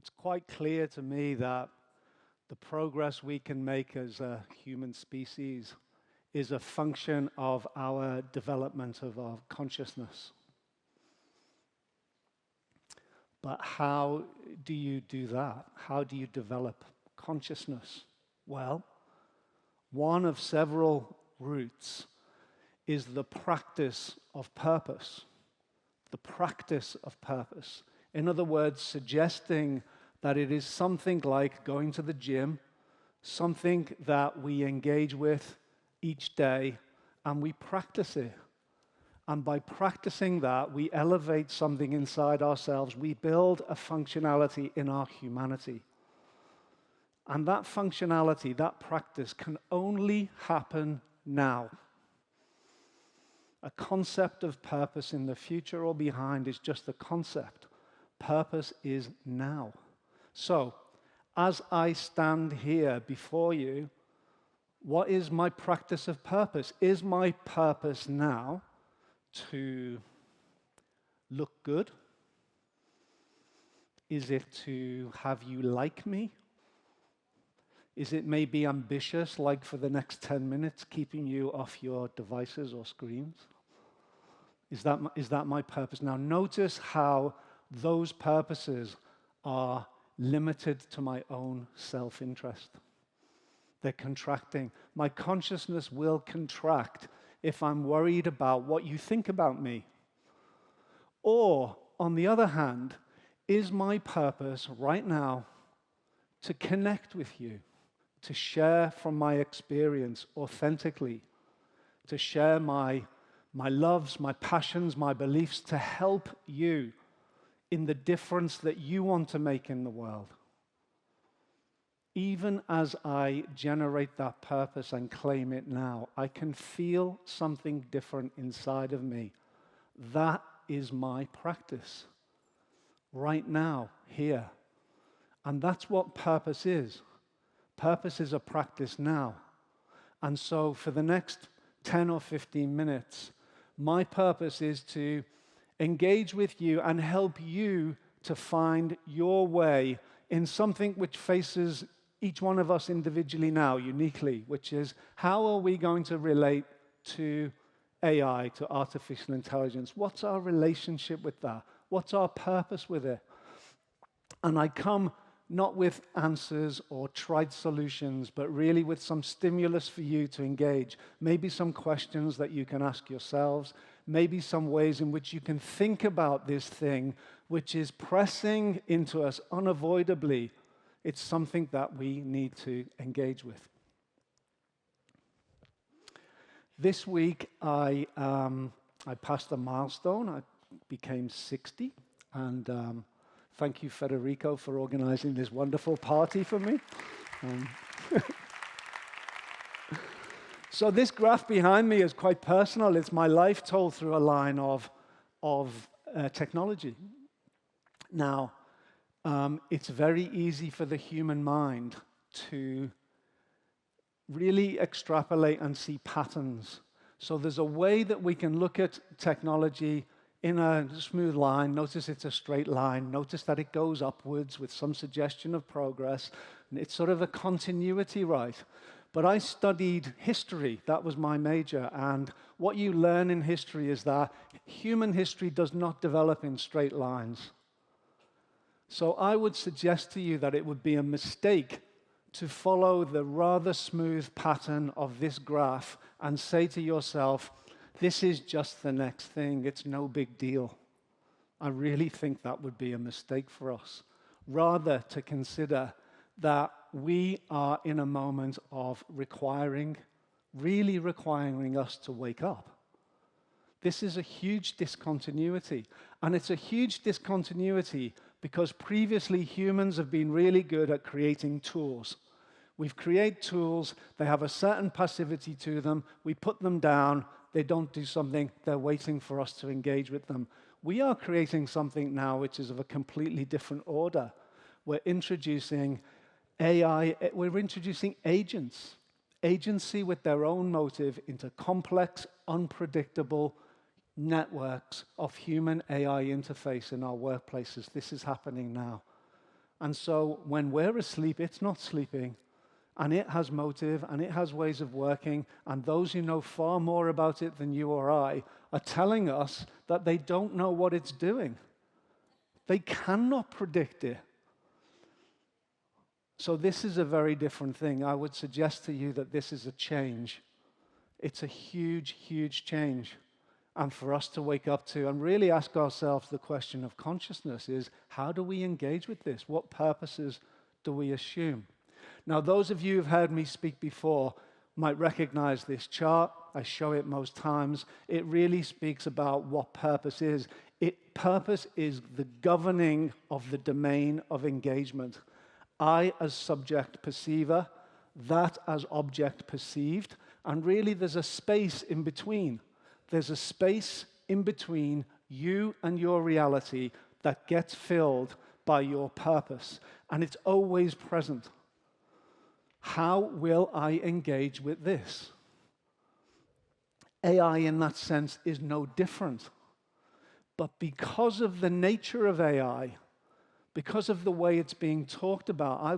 It's quite clear to me that the progress we can make as a human species is a function of our development of our consciousness. But how do you do that? How do you develop consciousness? Well, one of several routes is the practice of purpose. The practice of purpose. In other words, suggesting that it is something like going to the gym, something that we engage with each day, and we practice it. And by practicing that, we elevate something inside ourselves. We build a functionality in our humanity. And that functionality, that practice, can only happen now. A concept of purpose in the future or behind is just a concept. Purpose is now. So, as I stand here before you, what is my practice of purpose? Is my purpose now to look good? Is it to have you like me? Is it maybe ambitious, like for the next 10 minutes, keeping you off your devices or screens? Is that my purpose? Now, notice how those purposes are limited to my own self-interest. They're contracting. My consciousness will contract if I'm worried about what you think about me. Or, on the other hand, is my purpose right now to connect with you, to share from my experience authentically, to share my loves, my passions, my beliefs, to help you in the difference that you want to make in the world? Even as I generate that purpose and claim it now, I can feel something different inside of me. That is my practice. Right now, here. And that's what purpose is. Purpose is a practice now. And so for the next 10 or 15 minutes, my purpose is to engage with you and help you to find your way in something which faces each one of us individually now, uniquely, which is how are we going to relate to AI, to artificial intelligence? What's our relationship with that? What's our purpose with it? And I come not with answers or tried solutions, but really with some stimulus for you to engage. Maybe some questions that you can ask yourselves, maybe some ways in which you can think about this thing, which is pressing into us unavoidably. It's something that we need to engage with. This week, I passed a milestone. I became 60, and thank you, Federico, for organizing this wonderful party for me. So this graph behind me is quite personal. It's my life told through a line of technology. Now, it's very easy for the human mind to really extrapolate and see patterns. So there's a way that we can look at technology in a smooth line. Notice it's a straight line. Notice that it goes upwards with some suggestion of progress. And it's sort of a continuity, right? But I studied history. That was my major. And what you learn in history is that human history does not develop in straight lines. So I would suggest to you that it would be a mistake to follow the rather smooth pattern of this graph and say to yourself, this is just the next thing, it's no big deal. I really think that would be a mistake for us. Rather, to consider that we are in a moment of really requiring us to wake up. This is a huge discontinuity. And it's a huge discontinuity because previously humans have been really good at creating tools. We've created tools, they have a certain passivity to them, we put them down, they don't do something, they're waiting for us to engage with them. We are creating something now which is of a completely different order. We're introducing AI, we're introducing agents. Agency with their own motive into complex, unpredictable networks of human AI interface in our workplaces. This is happening now. And so when we're asleep, it's not sleeping. And it has motive, and it has ways of working, and those who know far more about it than you or I are telling us that they don't know what it's doing. They cannot predict it. So this is a very different thing. I would suggest to you that this is a change. It's a huge, huge change. And for us to wake up to and really ask ourselves the question of consciousness is, how do we engage with this? What purposes do we assume? Now, those of you who've heard me speak before might recognize this chart. I show it most times. It really speaks about what purpose is. Purpose is the governing of the domain of engagement. I as subject perceiver, that as object perceived, and really there's a space in between. There's a space in between you and your reality that gets filled by your purpose, and it's always present. How will I engage with this? AI in that sense is no different. But because of the nature of AI, because of the way it's being talked about, I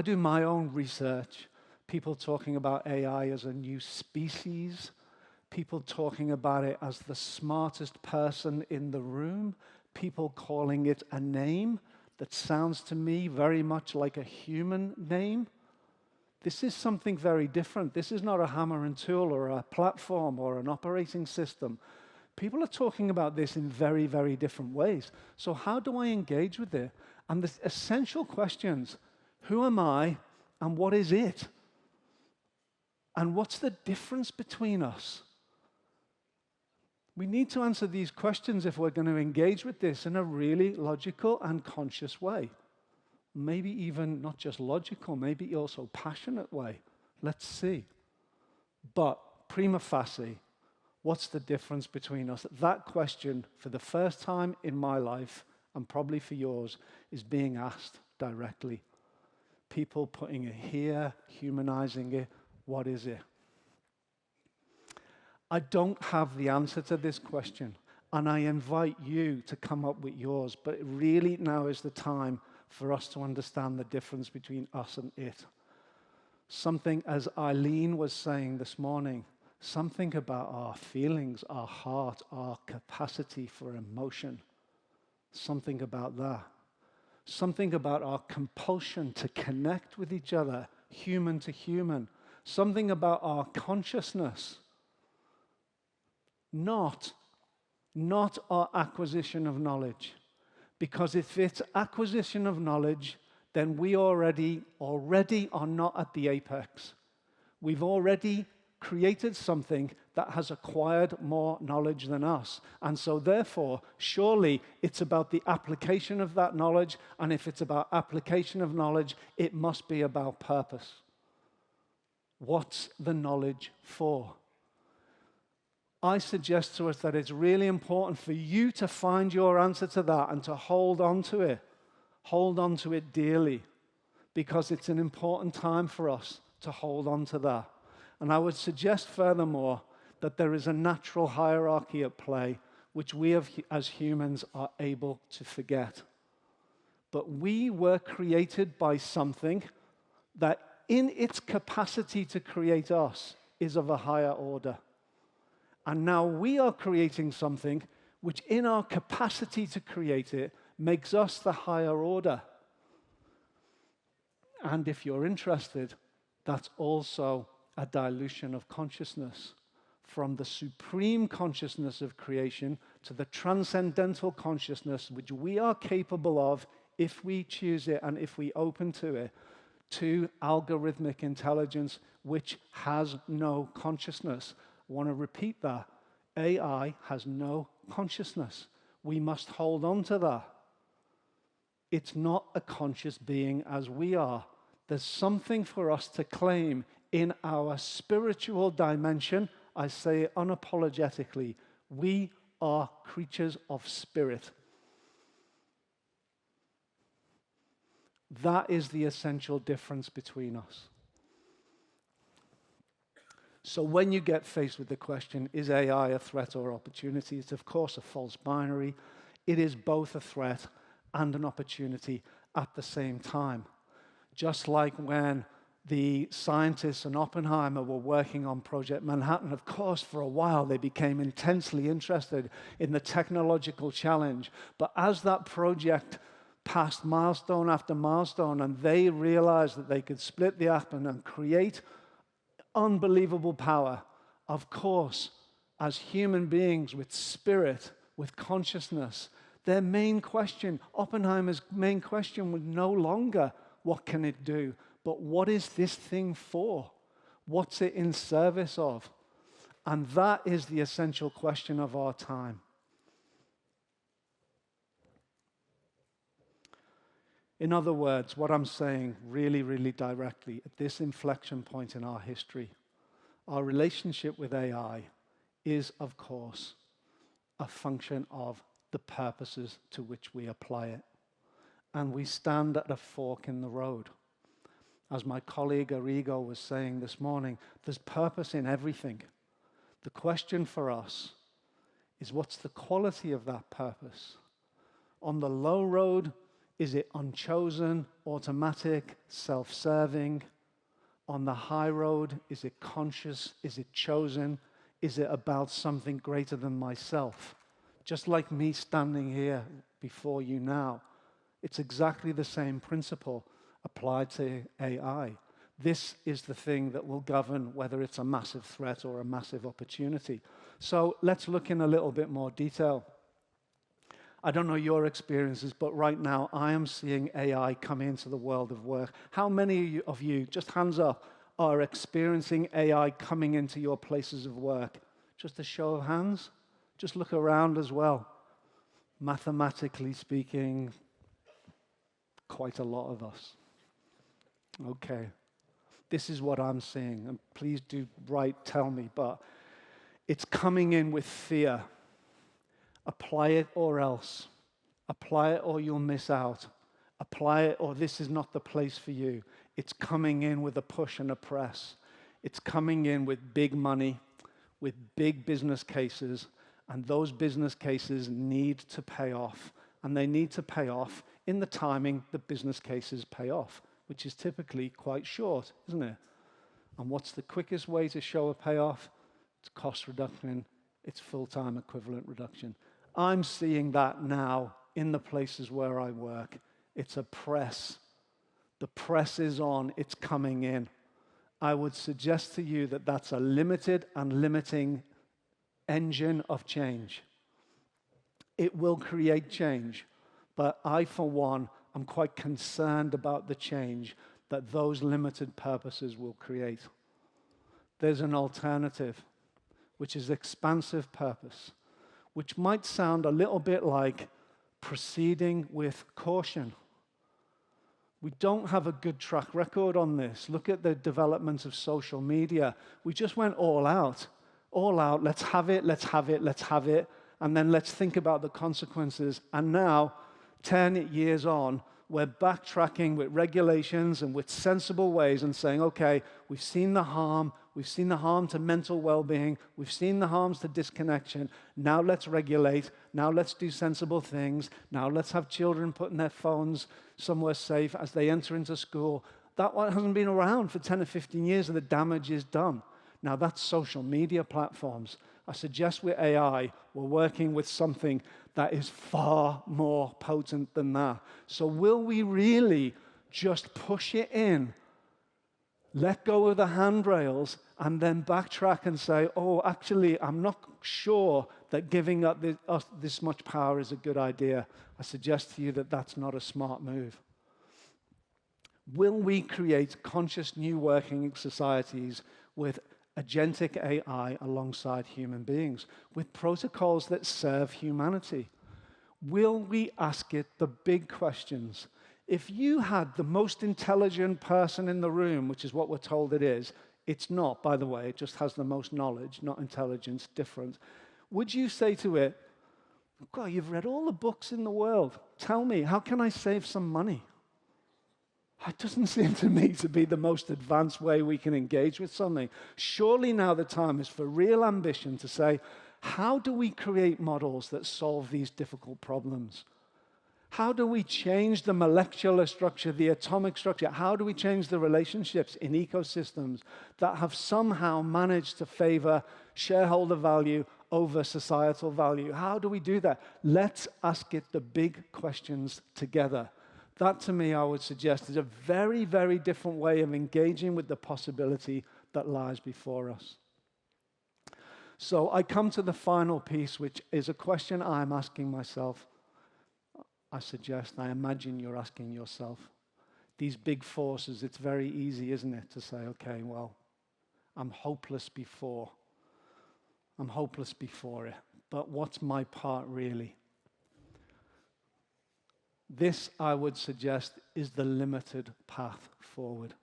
do my own research. People talking about AI as a new species, people talking about it as the smartest person in the room, people calling it a name that sounds to me very much like a human name. This is something very different. This is not a hammer and tool or a platform or an operating system. People are talking about this in very, very different ways. So how do I engage with it? And the essential questions, who am I and what is it? And what's the difference between us? We need to answer these questions if we're going to engage with this in a really logical and conscious way. Maybe even not just logical, maybe also passionate way. Let's see. But prima facie, what's the difference between us? That question, for the first time in my life, and probably for yours, is being asked directly. People putting it here, humanizing it. What is it? I don't have the answer to this question, and I invite you to come up with yours, but really now is the time for us to understand the difference between us and it. Something, as Eileen was saying this morning, something about our feelings, our heart, our capacity for emotion, something about that. Something about our compulsion to connect with each other, human to human. Something about our consciousness. Not our acquisition of knowledge. Because if it's acquisition of knowledge, then we already are not at the apex. We've already created something that has acquired more knowledge than us. And so therefore, surely it's about the application of that knowledge, and if it's about application of knowledge, it must be about purpose. What's the knowledge for? I suggest to us that it's really important for you to find your answer to that and to hold on to it. Hold on to it dearly, because it's an important time for us to hold on to that. And I would suggest furthermore that there is a natural hierarchy at play which we as humans are able to forget. But we were created by something that in its capacity to create us is of a higher order. And now we are creating something which in our capacity to create it makes us the higher order. And if you're interested, that's also a dilution of consciousness from the supreme consciousness of creation to the transcendental consciousness which we are capable of if we choose it and if we open to it, to algorithmic intelligence which has no consciousness. I want to repeat that. AI has no consciousness. We must hold on to that. It's not a conscious being as we are. There's something for us to claim in our spiritual dimension. I say it unapologetically. We are creatures of spirit. That is the essential difference between us. So when you get faced with the question, is AI a threat or opportunity? It's of course a false binary. It is both a threat and an opportunity at the same time. Just like when the scientists in Oppenheimer were working on Project Manhattan, of course, for a while they became intensely interested in the technological challenge. But as that project passed milestone after milestone, and they realized that they could split the atom and create unbelievable power, of course, as human beings with spirit, with consciousness, their main question, Oppenheimer's main question, was no longer, what can it do? But what is this thing for? What's it in service of? And that is the essential question of our time. In other words, what I'm saying really, really directly, at this inflection point in our history, our relationship with AI is, of course, a function of the purposes to which we apply it. And we stand at a fork in the road. As my colleague Arrigo was saying this morning, there's purpose in everything. The question for us is, what's the quality of that purpose? On the low road, is it unchosen, automatic, self-serving? On the high road, is it conscious? Is it chosen? Is it about something greater than myself? Just like me standing here before you now, it's exactly the same principle applied to AI. This is the thing that will govern whether it's a massive threat or a massive opportunity. So let's look in a little bit more detail. I don't know your experiences, but right now I am seeing AI come into the world of work. How many of you, just hands up, are experiencing AI coming into your places of work? Just a show of hands. Just look around as well. Mathematically speaking, quite a lot of us. Okay. This is what I'm seeing, and please do tell me, but it's coming in with fear. Apply it or else. Apply it or you'll miss out. Apply it or this is not the place for you. It's coming in with a push and a press. It's coming in with big money, with big business cases, and those business cases need to pay off. And they need to pay off in the timing that business cases pay off, which is typically quite short, isn't it? And what's the quickest way to show a payoff? It's cost reduction. It's full-time equivalent reduction. I'm seeing that now in the places where I work. It's a press. The press is on. It's coming in. I would suggest to you that that's a limited and limiting engine of change. It will create change, but I, for one, am quite concerned about the change that those limited purposes will create. There's an alternative, which is expansive purpose, which might sound a little bit like proceeding with caution. We don't have a good track record on this. Look at the development of social media. We just went all out. All out, let's have it, let's have it, let's have it, and then let's think about the consequences. And now, 10 years on, we're backtracking with regulations and with sensible ways and saying, okay, we've seen the harm to mental well-being, we've seen the harms to disconnection, now let's regulate, now let's do sensible things, now let's have children putting their phones somewhere safe as they enter into school. That one hasn't been around for 10 or 15 years and the damage is done. Now that's social media platforms. I suggest with AI, we're working with something that is far more potent than that. So will we really just push it in, let go of the handrails, and then backtrack and say, oh, actually, I'm not sure that giving up this much power is a good idea. I suggest to you that that's not a smart move. Will we create conscious new working societies with agentic AI alongside human beings, with protocols that serve humanity? Will we ask it the big questions? If you had the most intelligent person in the room, which is what we're told it is, it's not, by the way, it just has the most knowledge, not intelligence, different. Would you say to it, God, you've read all the books in the world. Tell me, how can I save some money? It doesn't seem to me to be the most advanced way we can engage with something. Surely now the time is for real ambition to say, how do we create models that solve these difficult problems? How do we change the molecular structure, the atomic structure? How do we change the relationships in ecosystems that have somehow managed to favor shareholder value over societal value? How do we do that? Let's ask it the big questions together. That, to me, I would suggest, is a very, very different way of engaging with the possibility that lies before us. So I come to the final piece, which is a question I'm asking myself. I imagine you're asking yourself. These big forces, it's very easy, isn't it, to say, okay, well, I'm hopeless before it. But what's my part really? This, I would suggest, is the limited path forward.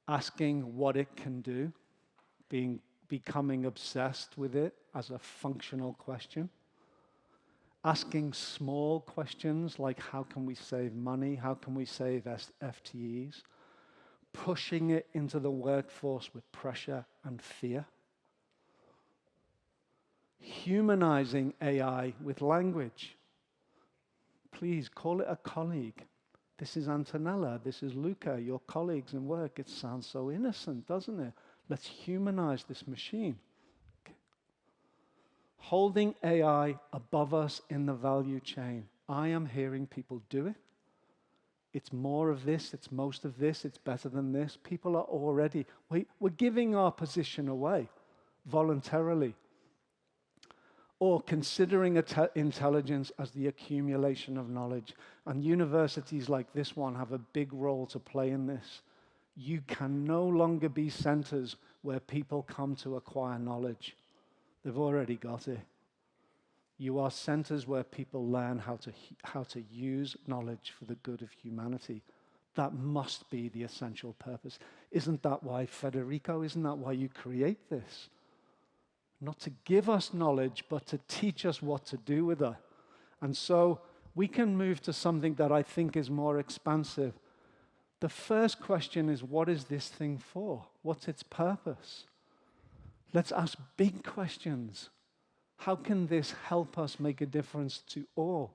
Asking what it can do, becoming obsessed with it as a functional question. Asking small questions like how can we save money, how can we save FTEs, pushing it into the workforce with pressure and fear. Humanizing AI with language. Please call it a colleague. This is Antonella, this is Luca, your colleagues in work. It sounds so innocent, doesn't it? Let's humanize this machine. Holding AI above us in the value chain. I am hearing people do it. It's more of this, it's most of this, it's better than this. People are already, we're giving our position away voluntarily. Or considering intelligence as the accumulation of knowledge. And universities like this one have a big role to play in this. You can no longer be centers where people come to acquire knowledge. They've already got it. You are centers where people learn how to use knowledge for the good of humanity. That must be the essential purpose. Isn't that why, Federico, isn't that why you create this? Not to give us knowledge, but to teach us what to do with it. And so we can move to something that I think is more expansive. The first question is, what is this thing for? What's its purpose? Let's ask big questions. How can this help us make a difference to all?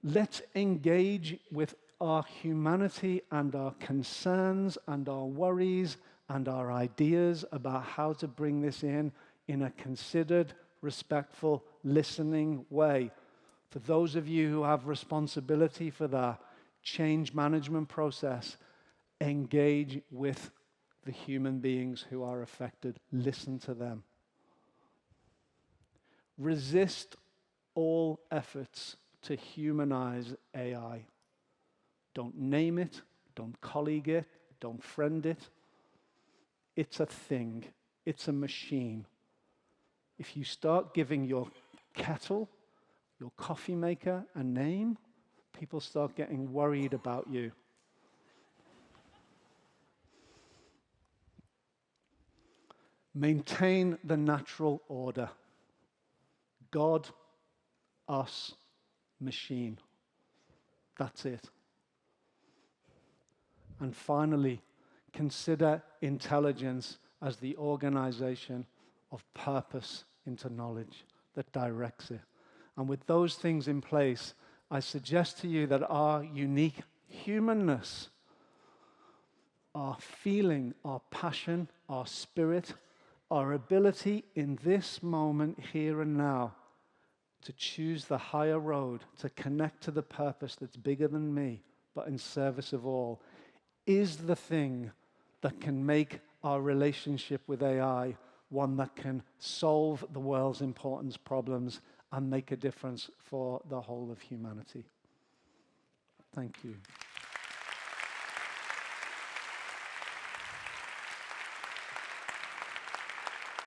Let's engage with our humanity and our concerns and our worries and our ideas about how to bring this in a considered, respectful, listening way. For those of you who have responsibility for that change management process, engage with the human beings who are affected. Listen to them. Resist all efforts to humanize AI. Don't name it, don't colleague it, don't friend it. It's a thing, it's a machine. If you start giving your kettle, your coffee maker, a name, people start getting worried about you. Maintain the natural order. God, us, machine. That's it. And finally, consider intelligence as the organization of purpose into knowledge that directs it. And with those things in place, I suggest to you that our unique humanness, our feeling, our passion, our spirit, our ability in this moment, here and now, to choose the higher road, to connect to the purpose that's bigger than me, but in service of all, is the thing that can make our relationship with AI one that can solve the world's important problems and make a difference for the whole of humanity. Thank you.